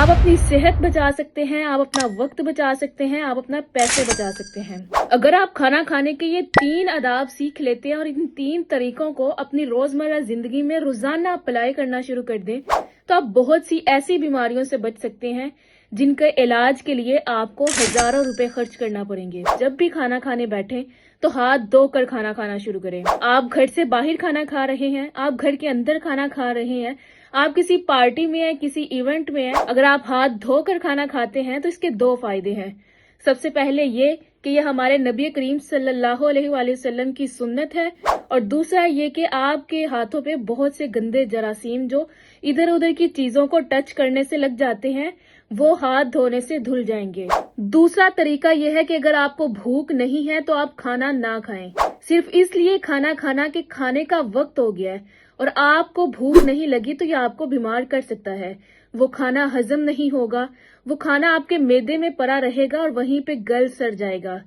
आप अपनी सेहत बचा सकते हैं, आप अपना वक्त बचा सकते हैं, आप अपना पैसे बचा सकते हैं। अगर आप खाना खाने के ये 3 आदाब सीख लेते हैं और इन 3 तरीकों को अपनी रोजमर्रा जिंदगी में रोजाना अप्लाई करना शुरू कर दें, तो आप बहुत सी ऐसी बीमारियों से बच सकते हैं जिनके इलाज के लिए आपको हजारों रुपए खर्च करना पड़ेंगे। जब भी खाना खाने बैठें तो हाथ धोकर खाना खाना शुरू करें। आप घर से बाहर खाना खा रहे हैं, आप घर के अंदर खाना खा रहे हैं, आप किसी पार्टी में हैं, किसी इवेंट में हैं, अगर आप हाथ धोकर खाना खाते हैं तो इसके 2 फायदे हैं। सबसे पहले ये कि ये हमारे नबी करीम सल्लल्लाहु अलैहि वसल्लम की सुन्नत है, और दूसरा ये कि आपके हाथों पे बहुत से गंदे जरासीम जो इधर उधर की चीजों को टच करने से लग जाते हैं वो हाथ धोने से धुल जाएंगे। दूसरा तरीका यह है कि अगर आपको भूख नहीं है तो आप खाना ना खाएं। सिर्फ इसलिए खाना खाना के खाने का वक्त हो गया है और आपको भूख नहीं लगी तो ये आपको बीमार कर सकता है। वो खाना हजम नहीं होगा, वो खाना आपके मैदे में पड़ा रहेगा और वहीं पे गल सड़ जाएगा।